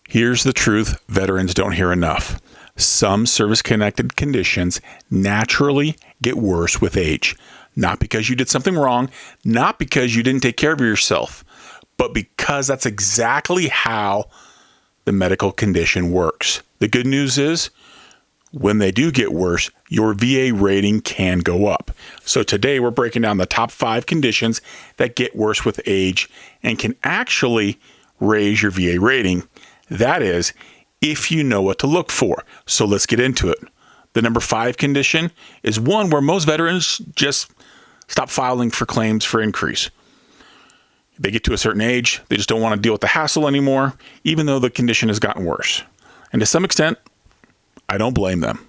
Here's the truth veterans don't hear enough. Some service-connected conditions naturally get worse with age. Not because you did something wrong, not because you didn't take care of yourself, but because that's exactly how the medical condition works. The good news is, when they do get worse, your VA rating can go up. So today we're breaking down the top 5 conditions that get worse with age and can actually raise your VA rating. That is, if you know what to look for. So let's get into it. The number 5 condition is one where most veterans just stop filing for claims for increase. They get to a certain age, they just don't want to deal with the hassle anymore, even though the condition has gotten worse. And to some extent, I don't blame them.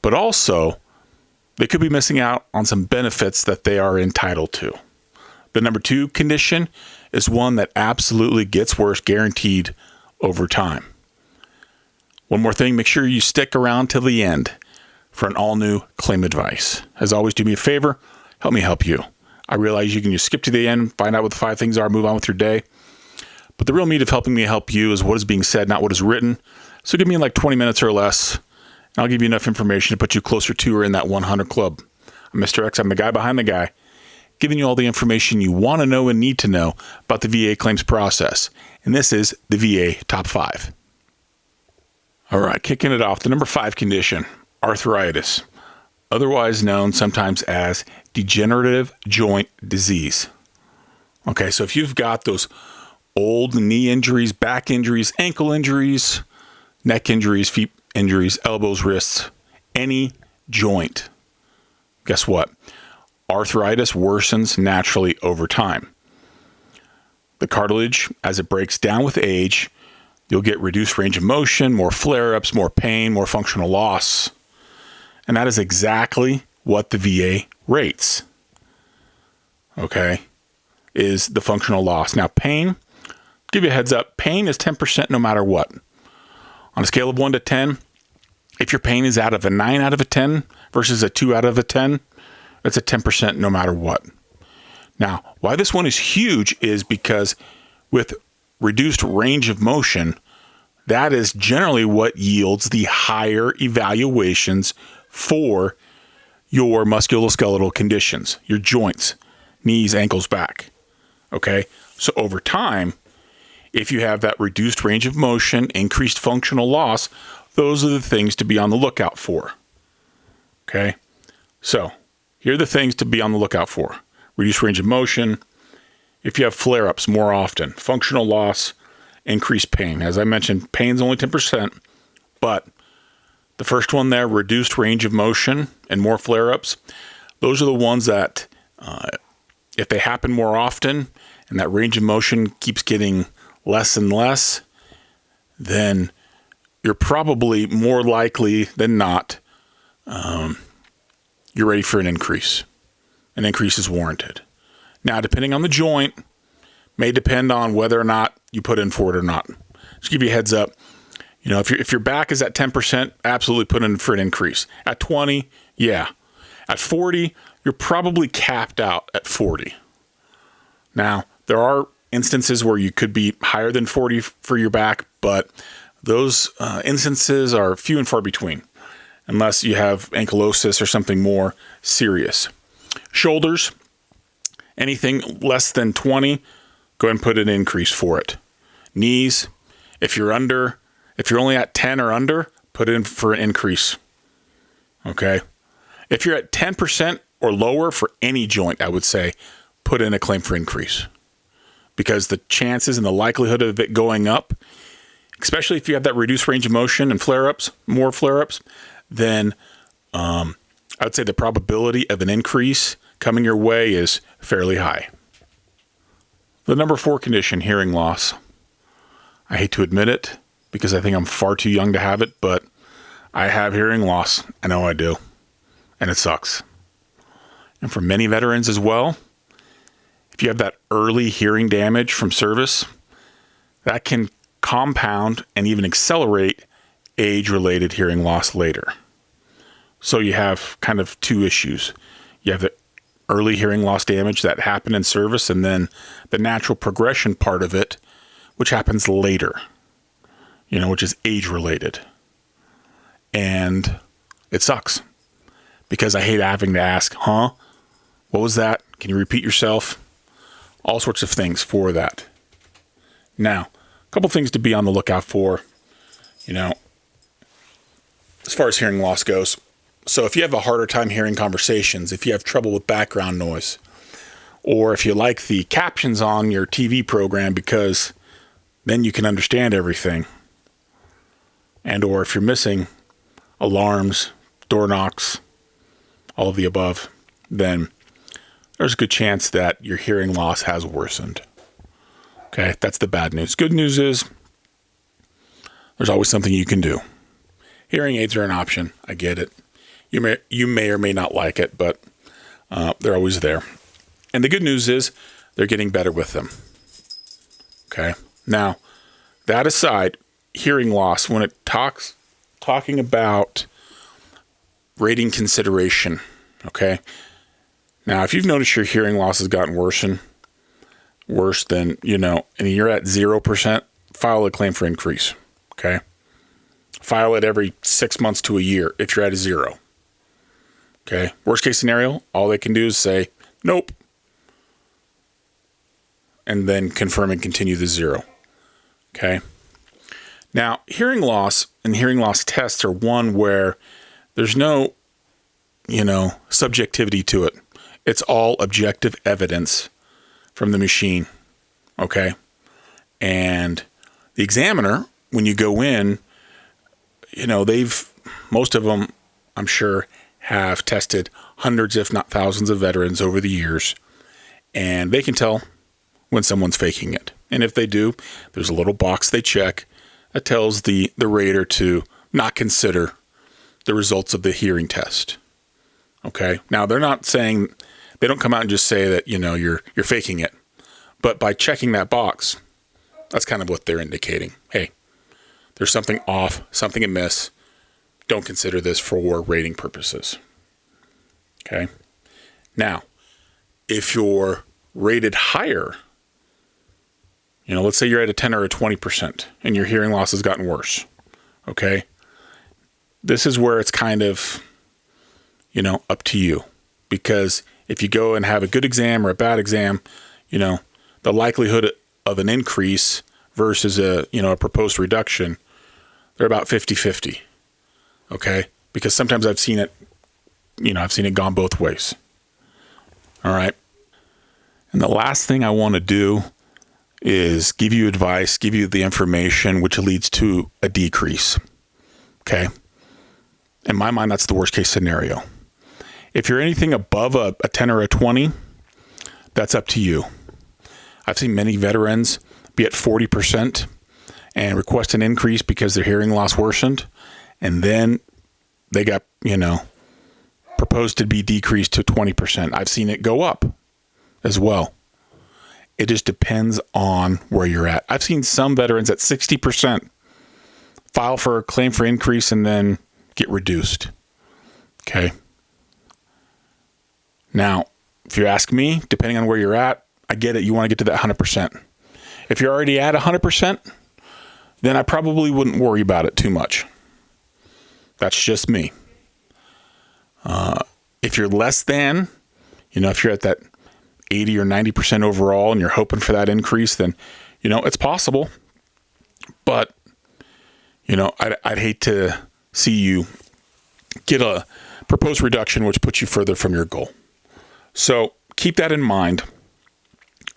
But also, they could be missing out on some benefits that they are entitled to. The number 2 condition is one that absolutely gets worse, guaranteed, over time. One more thing, make sure you stick around till the end for an all-new claim advice. As always, do me a favor, help me help you. I realize you can just skip to the end, find out what the 5 things are, move on with your day. But the real meat of helping me help you is what is being said, not what is written. So give me like 20 minutes or less, and I'll give you enough information to put you closer to or in that 100 club. I'm Mr. X, I'm the guy behind the guy, giving you all the information you want to know and need to know about the VA claims process. And this is the VA Top 5. All right, kicking it off, the number 5 condition, arthritis, otherwise known sometimes as degenerative joint disease. Okay, so if you've got those old knee injuries, back injuries, ankle injuries, neck injuries, feet injuries, elbows, wrists, any joint, guess what? Arthritis worsens naturally over time. The cartilage, as it breaks down with age, you'll get reduced range of motion, more flare-ups, more pain, more functional loss. And that is exactly what the VA rates, okay, is the functional loss. Now, pain, give you a heads up, pain is 10% no matter what. On a scale of 1 to 10, if your pain is out of a 9 out of a 10 versus a 2 out of a 10, it's a 10% no matter what. Now, why this one is huge is because with reduced range of motion, that is generally what yields the higher evaluations for your musculoskeletal conditions, your joints, knees, ankles, back. Okay? So over time, if you have that reduced range of motion, increased functional loss, those are the things to be on the lookout for. Okay? So, here are the things to be on the lookout for. Reduced range of motion, if you have flare-ups more often, functional loss, increased pain. As I mentioned, pain's only 10%, but the first one there, reduced range of motion and more flare-ups, those are the ones that, if they happen more often and that range of motion keeps getting less and less, then you're probably more likely than not, you're ready for an increase. An increase is warranted. Now, depending on the joint, may depend on whether or not you put in for it or not. Just give you a heads up. You know, if your back is at 10%, absolutely put in for an increase. At 20, yeah. At 40, you're probably capped out at 40. Now, there are instances where you could be higher than 40 for your back, but those instances are few and far between, unless you have ankylosis or something more serious. Shoulders, anything less than 20, go ahead and put an increase for it. Knees, if you're only at 10 or under, put in for an increase. Okay? If you're at 10% or lower for any joint, I would say, put in a claim for increase. Because the chances and the likelihood of it going up, especially if you have that reduced range of motion and flare-ups, more flare-ups, then I would say the probability of an increase coming your way is fairly high. The number 4 condition, hearing loss. I hate to admit it because I think I'm far too young to have it, but I have hearing loss. I know I do. And it sucks. And for many veterans as well, if you have that early hearing damage from service, that can compound and even accelerate age-related hearing loss later. So you have kind of 2 issues. You have the early hearing loss damage that happened in service, and then the natural progression part of it, which happens later. which is age related. And it sucks because I hate having to ask, what was that? Can you repeat yourself? All sorts of things for that. Now, a couple things to be on the lookout for, as far as hearing loss goes. So if you have a harder time hearing conversations, if you have trouble with background noise, or if you like the captions on your TV program because then you can understand everything, and or if you're missing alarms, door knocks, all of the above, then there's a good chance that your hearing loss has worsened. Okay, that's the bad news. Good news is there's always something you can do. Hearing aids are an option. I get it. You may or may not like it, but they're always there. And the good news is they're getting better with them. Okay. Now, that aside, hearing loss, when it talking about rating consideration, okay? Now, if you've noticed your hearing loss has gotten worse than, and you're at 0%, file a claim for increase, okay? File it every 6 months to a year if you're at a 0. Okay. Worst case scenario, all they can do is say, nope. And then confirm and continue the 0. Okay. Now, hearing loss and hearing loss tests are one where there's no, subjectivity to it. It's all objective evidence from the machine. Okay. And the examiner, when you go in, most of them, I'm sure, have tested hundreds, if not thousands of veterans over the years, and they can tell when someone's faking it. And if they do, there's a little box they check that tells the rater to not consider the results of the hearing test. Okay. Now they're not saying, they don't come out and just say that, you're faking it, but by checking that box, that's kind of what they're indicating. Hey, there's something off, something amiss. Don't consider this for rating purposes. Okay. Now, if you're rated higher, let's say you're at a 10 or a 20% and your hearing loss has gotten worse. Okay. This is where it's kind of, up to you, because if you go and have a good exam or a bad exam, the likelihood of an increase versus a proposed reduction, they're about 50-50. Okay. Because sometimes I've seen it gone both ways. All right. And the last thing I want to do is give you advice, give you the information which leads to a decrease. Okay. In my mind, that's the worst case scenario. If you're anything above a 10 or a 20, that's up to you. I've seen many veterans be at 40% and request an increase because their hearing loss worsened. And then they got, proposed to be decreased to 20%. I've seen it go up as well. It just depends on where you're at. I've seen some veterans at 60% file for a claim for increase and then get reduced. Okay. Now, if you ask me, depending on where you're at, I get it. You want to get to that 100%. If you're already at 100%, then I probably wouldn't worry about it too much. That's just me. If you're less than, if you're at that 80 or 90% overall and you're hoping for that increase, then, it's possible. But, I'd hate to see you get a proposed reduction, which puts you further from your goal. So keep that in mind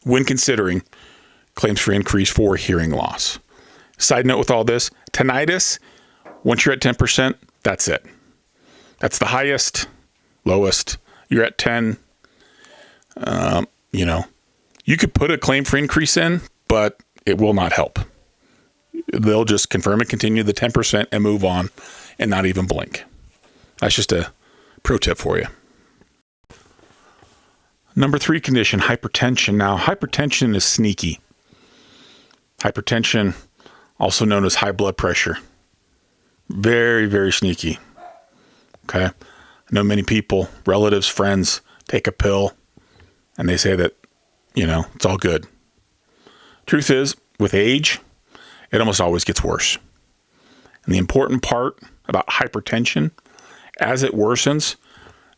when considering claims for increase for hearing loss. Side note with all this, tinnitus, once you're at 10%, that's it. That's the highest, lowest. You're at 10. You could put a claim for increase in, but it will not help. They'll just confirm and continue the 10% and move on and not even blink. That's just a pro tip for you. Number 3 condition, hypertension. Now, hypertension is sneaky. Hypertension, also known as high blood pressure. Very, very sneaky. Okay. I know many people, relatives, friends, take a pill and they say that, it's all good. Truth is, with age, it almost always gets worse. And the important part about hypertension, as it worsens,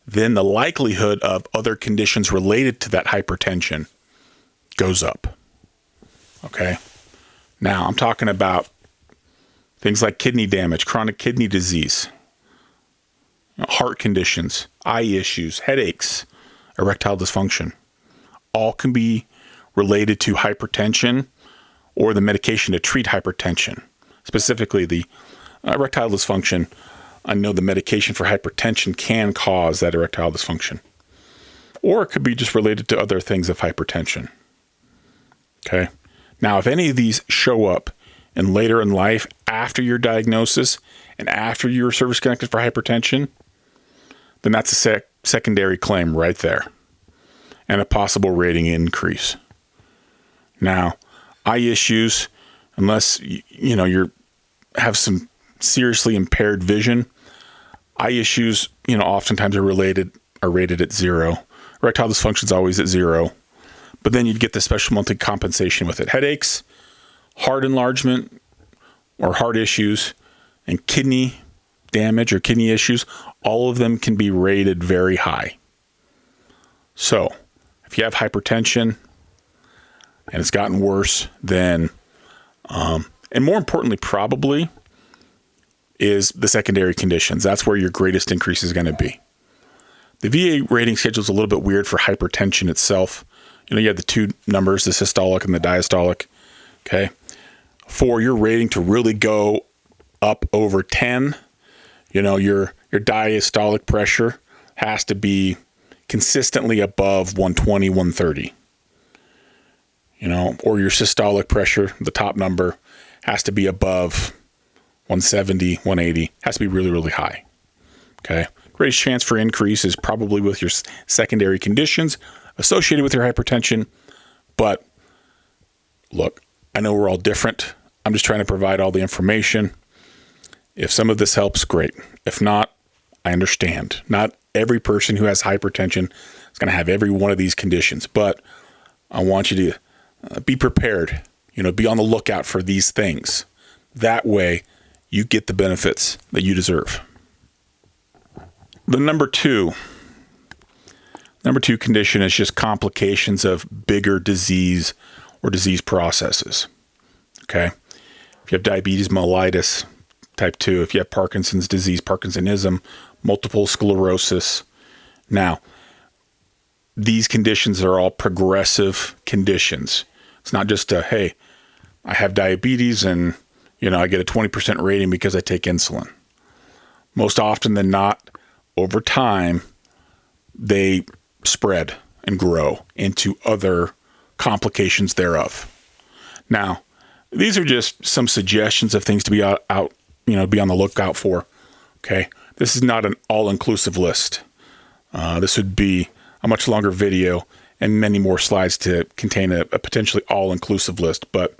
then the likelihood of other conditions related to that hypertension goes up. Okay? Now, I'm talking about things like kidney damage, chronic kidney disease, heart conditions, eye issues, headaches, erectile dysfunction. All can be related to hypertension or the medication to treat hypertension. Specifically, the erectile dysfunction. I know the medication for hypertension can cause that erectile dysfunction. Or it could be just related to other things of hypertension. Okay? Now, if any of these show up and later in life, after your diagnosis and after you were service-connected for hypertension, then that's a secondary claim right there and a possible rating increase. Now, eye issues, unless you have some seriously impaired vision, eye issues, oftentimes are rated at 0. Erectile dysfunction is always at 0. But then you'd get the special monthly compensation with it. Headaches, heart enlargement or heart issues, and kidney damage or kidney issues, all of them can be rated very high. So if you have hypertension and it's gotten worse, then, and more importantly, probably, is the secondary conditions. That's where your greatest increase is going to be. The VA rating schedule is a little bit weird for hypertension itself. You have the two numbers, the systolic and the diastolic. Okay. For your rating to really go up over 10, your diastolic pressure has to be consistently above 120, 130. Or your systolic pressure, the top number, has to be above 170, 180, has to be really, really high. Okay. Greatest chance for increase is probably with your secondary conditions associated with your hypertension. But look, I know we're all different. I'm just trying to provide all the information. If some of this helps, great. If not, I understand. Not every person who has hypertension is going to have every one of these conditions, but I want you to be prepared, be on the lookout for these things. That way you get the benefits that you deserve. The number two condition is just complications of bigger disease or disease processes. Okay. If you have diabetes mellitus type 2, if you have Parkinson's disease, Parkinsonism, multiple sclerosis. Now, these conditions are all progressive conditions. It's not just hey, I have diabetes and, I get a 20% rating because I take insulin. Most often than not, over time, they spread and grow into other complications thereof. Now, these are just some suggestions of things to be be on the lookout for. Okay. This is not an all-inclusive list. This would be a much longer video and many more slides to contain a potentially all-inclusive list. But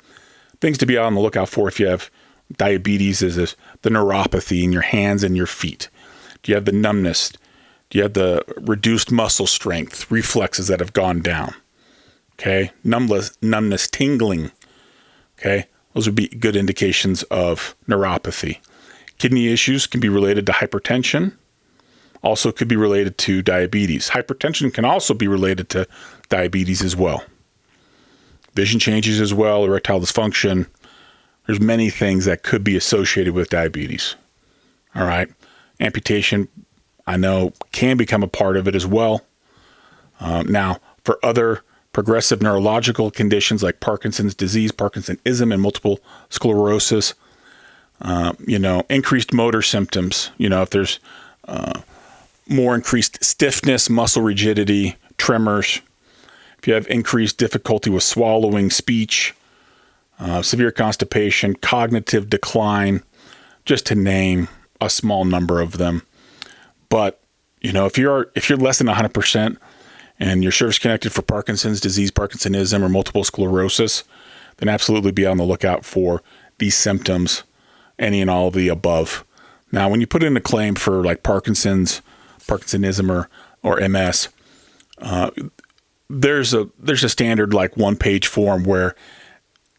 things to be on the lookout for if you have diabetes is the neuropathy in your hands and your feet. Do you have the numbness? Do you have the reduced muscle strength, reflexes that have gone down? Okay. Numbness, tingling. Okay. Those would be good indications of neuropathy. Kidney issues can be related to hypertension. Also could be related to diabetes. Hypertension can also be related to diabetes as well. Vision changes as well, erectile dysfunction. There's many things that could be associated with diabetes. All right. Amputation, I know, can become a part of it as well. Now, for other progressive neurological conditions like Parkinson's disease, Parkinsonism, and multiple sclerosis, increased motor symptoms, if there's more increased stiffness, muscle rigidity, tremors, if you have increased difficulty with swallowing, speech, severe constipation, cognitive decline, just to name a small number of them. But, if you're less than 100% and you're service connected for Parkinson's disease, Parkinsonism, or multiple sclerosis, then absolutely be on the lookout for these symptoms, any and all of the above. Now, when you put in a claim for like Parkinson's, Parkinsonism, or MS, there's a standard like one-page form where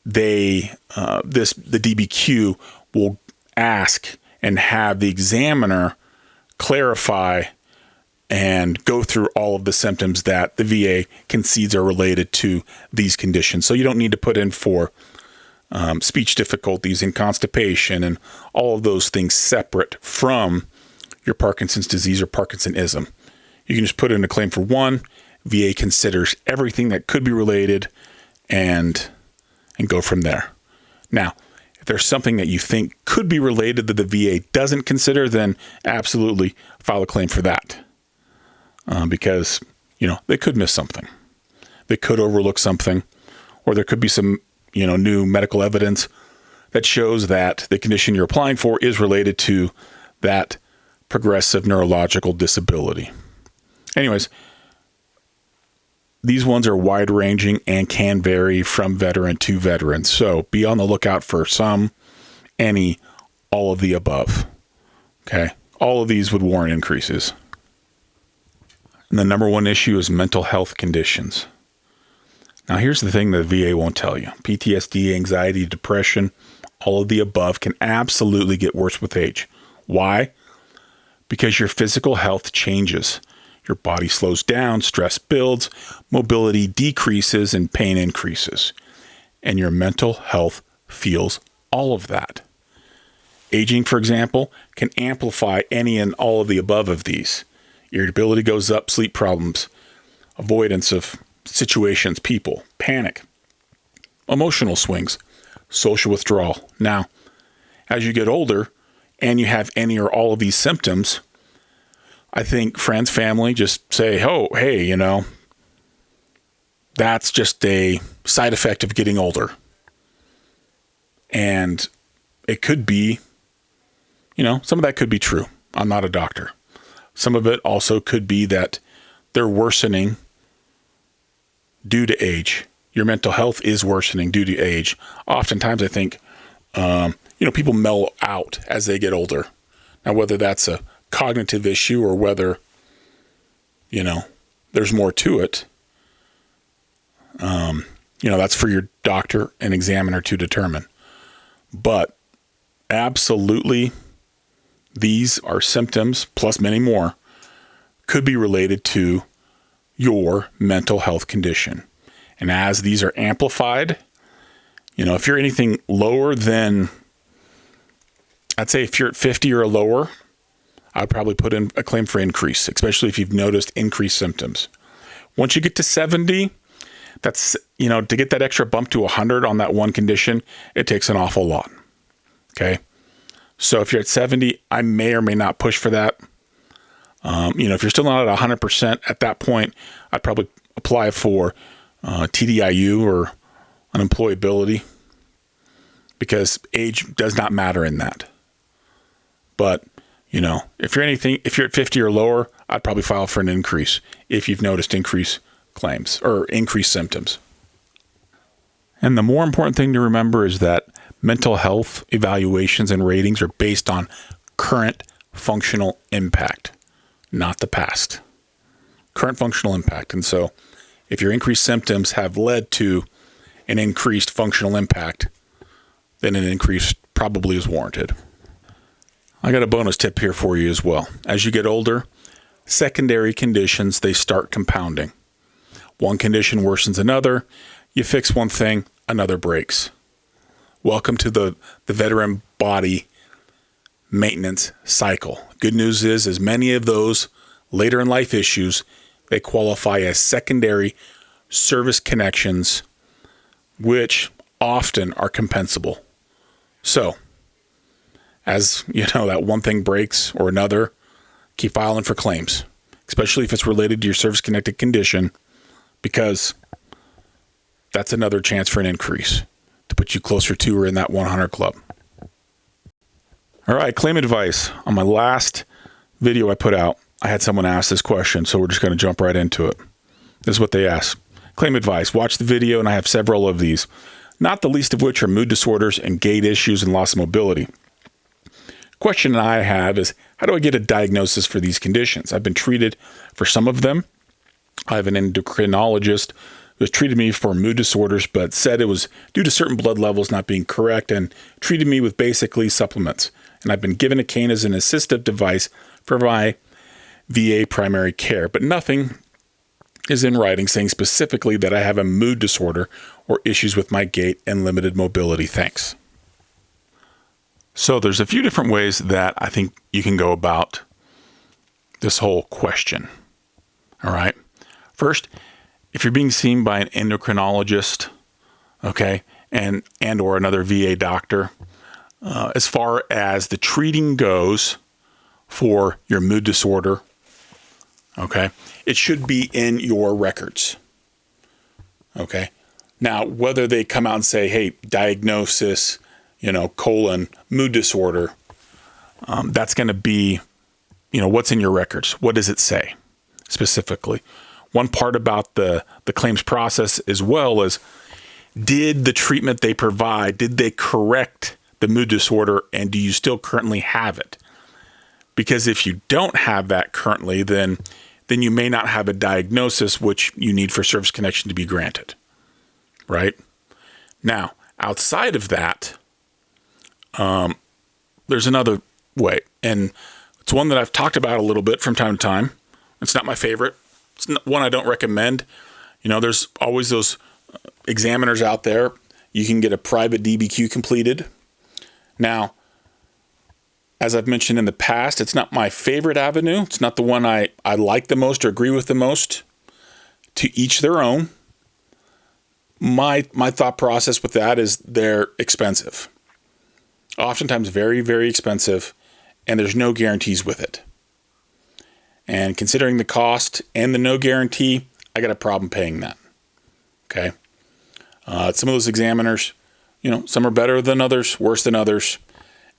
the DBQ will ask and have the examiner clarify and go through all of the symptoms that the VA concedes are related to these conditions. So you don't need to put in for speech difficulties and constipation and all of those things separate from your Parkinson's disease or Parkinsonism. You can just put in a claim for one. VA considers everything that could be related and go from there. Now, if there's something that you think could be related that the VA doesn't consider, then absolutely file a claim for that. Because, they could miss something. They could overlook something, or there could be some, new medical evidence that shows that the condition you're applying for is related to that progressive neurological disability. Anyways, these ones are wide-ranging and can vary from veteran to veteran. So be on the lookout for some, any, all of the above. Okay? All of these would warrant increases. And the number one issue is mental health conditions. Now, here's the thing the VA won't tell you. PTSD, anxiety, depression, all of the above can absolutely get worse with age. Why? Because your physical health changes. Your body slows down, stress builds, mobility decreases, and pain increases. And your mental health feels all of that. Aging, for example, can amplify any and all of the above of these. Irritability goes up, sleep problems, avoidance of situations, people, panic, emotional swings, social withdrawal. Now, as you get older and you have any or all of these symptoms, I think friends, family just say, oh, hey, that's just a side effect of getting older. And it could be, some of that could be true. I'm not a doctor. Some of it also could be that they're worsening due to age. Your mental health is worsening due to age. Oftentimes, I think, people mellow out as they get older. Now, whether that's a cognitive issue or whether, there's more to it, that's for your doctor and examiner to determine. But absolutely, these are symptoms, plus many more, could be related to your mental health condition. And as these are amplified, if you're anything lower than, I'd say if you're at 50 or lower, I'd probably put in a claim for increase, especially if you've noticed increased symptoms. Once you get to 70, that's, to get that extra bump to 100 on that one condition, it takes an awful lot. Okay. So if you're at 70, I may or may not push for that. If you're still not at 100% at that point, I'd probably apply for TDIU or unemployability, because age does not matter in that. But, if you're at 50 or lower, I'd probably file for an increase if you've noticed increased claims or increased symptoms. And the more important thing to remember is that mental health evaluations and ratings are based on current functional impact, not the past. Current functional impact. And so if your increased symptoms have led to an increased functional impact, then an increase probably is warranted. I got a bonus tip here for you as well. As you get older, secondary conditions, they start compounding. One condition worsens another. You fix one thing, another breaks. Welcome to the veteran body maintenance cycle. Good news is, as many of those later in life issues, they qualify as secondary service connections, which often are compensable. So, as that one thing breaks or another, keep filing for claims, especially if it's related to your service-connected condition, because that's another chance for an increase to put you closer to or in that 100 club. All right, claim advice. On my last video I put out, I had someone ask this question, so we're just going to jump right into it. This is what they asked. Claim advice. Watch the video, and I have several of these, not the least of which are mood disorders and gait issues and loss of mobility. Question I have is, how do I get a diagnosis for these conditions? I've been treated for some of them. I have an endocrinologist who has treated me for mood disorders, but said it was due to certain blood levels not being correct and treated me with basically supplements. And I've been given a cane as an assistive device for my VA primary care, but nothing is in writing saying specifically that I have a mood disorder or issues with my gait and limited mobility. Thanks. So there's a few different ways that I think you can go about this whole question. All right. First, if you're being seen by an endocrinologist, okay, and or another VA doctor, as far as the treating goes for your mood disorder, okay, it should be in your records. Okay. Now, whether they come out and say, hey, diagnosis, colon, mood disorder, that's going to be, what's in your records. What does it say specifically? One part about the claims process as well is, did the treatment they provide, did they correct the mood disorder, and do you still currently have it? Because if you don't have that currently, then you may not have a diagnosis which you need for service connection to be granted, right? Now, outside of that, there's another way, and it's one that I've talked about a little bit from time to time. It's not my favorite. It's one I don't recommend. There's always those examiners out there. You can get a private DBQ completed. Now, as I've mentioned in the past, it's not my favorite avenue. It's not the one I like the most or agree with the most. To each their own. My thought process with that is they're expensive. Oftentimes very, very expensive, and there's no guarantees with it. And considering the cost and the no guarantee, I got a problem paying that. Okay. Some of those examiners, some are better than others, worse than others.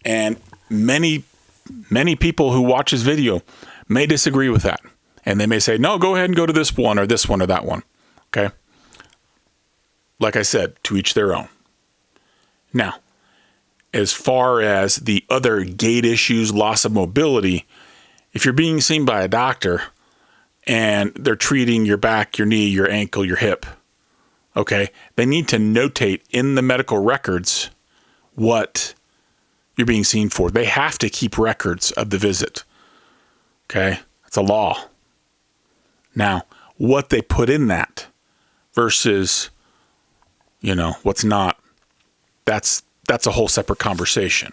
And many people who watch this video may disagree with that. And they may say, no, go ahead and go to this one or that one. Okay. Like I said, to each their own. Now, as far as the other gait issues, loss of mobility, if you're being seen by a doctor and they're treating your back, your knee, your ankle, your hip, okay, they need to notate in the medical records what you're being seen for. They have to keep records of the visit. Okay, it's a law. Now, what they put in that versus, what's not, that's a whole separate conversation.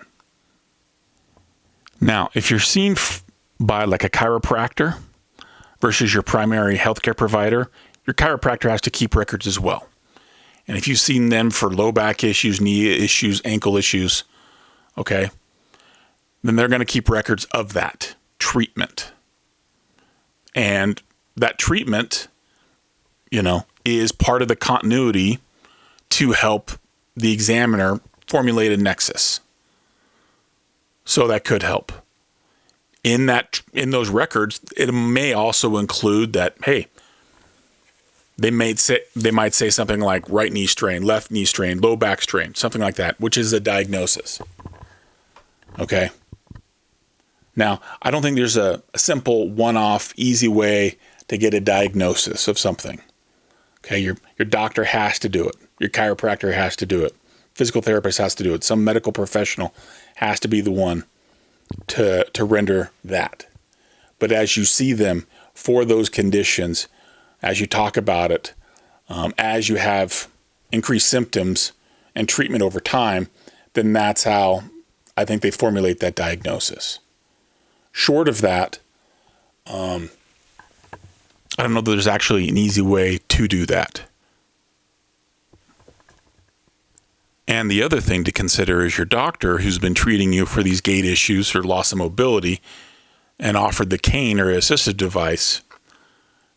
Now, if you're seen by like a chiropractor versus your primary healthcare provider, your chiropractor has to keep records as well. And if you've seen them for low back issues, knee issues, ankle issues, okay, then they're going to keep records of that treatment. And that treatment, is part of the continuity to help the examiner formulate a nexus. So that could help. In those records, it may also include that, hey, they might say something like right knee strain, left knee strain, low back strain, something like that, which is a diagnosis. Okay. Now, I don't think there's a simple one-off, easy way to get a diagnosis of something. Okay, your doctor has to do it. Your chiropractor has to do it. Physical therapist has to do it. Some medical professional has to be the one to render that. But as you see them for those conditions, as you talk about it, as you have increased symptoms and treatment over time, then that's how I think they formulate that diagnosis. Short of that, I don't know that there's actually an easy way to do that. And the other thing to consider is your doctor who's been treating you for these gait issues or loss of mobility and offered the cane or assistive device.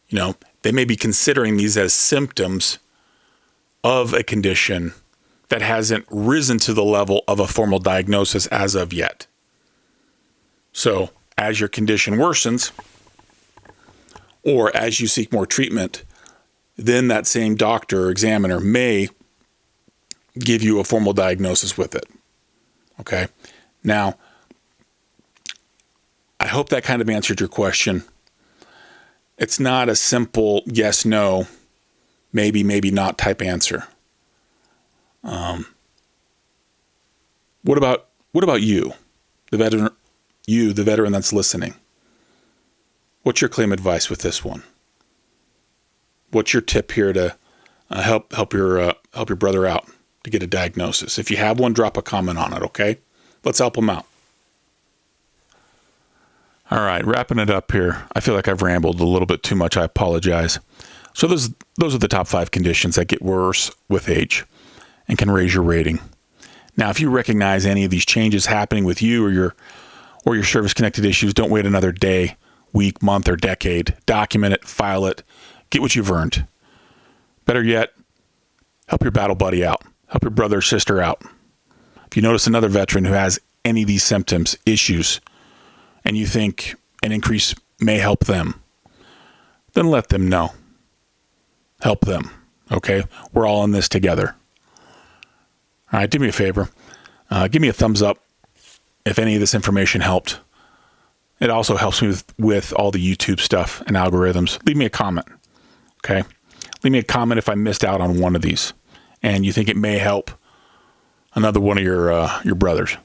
They may be considering these as symptoms of a condition that hasn't risen to the level of a formal diagnosis as of yet. So as your condition worsens, or as you seek more treatment, then that same doctor or examiner may give you a formal diagnosis with it. Okay. Now, I hope that kind of answered your question. It's not a simple yes, no, maybe, maybe not type answer. What about you, the veteran? You, the veteran that's listening. What's your claim advice with this one? What's your tip here to help your brother out to get a diagnosis? If you have one, drop a comment on it. Okay, let's help him out. All right, wrapping it up here. I feel like I've rambled a little bit too much. I apologize. So those are the top 5 conditions that get worse with age and can raise your rating. Now, if you recognize any of these changes happening with you or your service-connected issues, don't wait another day, week, month, or decade. Document it, file it, get what you've earned. Better yet, help your battle buddy out. Help your brother or sister out. If you notice another veteran who has any of these symptoms, issues, and you think an increase may help them, then let them know. Help them, okay? We're all in this together. All right, do me a favor. Give me a thumbs up if any of this information helped. It also helps me with all the YouTube stuff and algorithms. Leave me a comment, okay? Leave me a comment if I missed out on one of these and you think it may help another one of your brothers.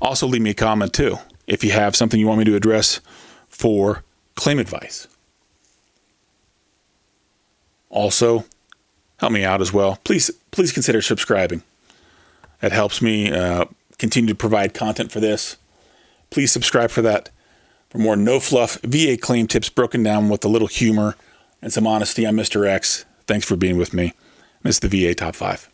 Also, leave me a comment, too, if you have something you want me to address for claim advice. Also, help me out as well. Please consider subscribing. That helps me continue to provide content for this. Please subscribe for that. For more no-fluff VA claim tips broken down with a little humor and some honesty, I'm Mr. X. Thanks for being with me. This is the VA Top 5.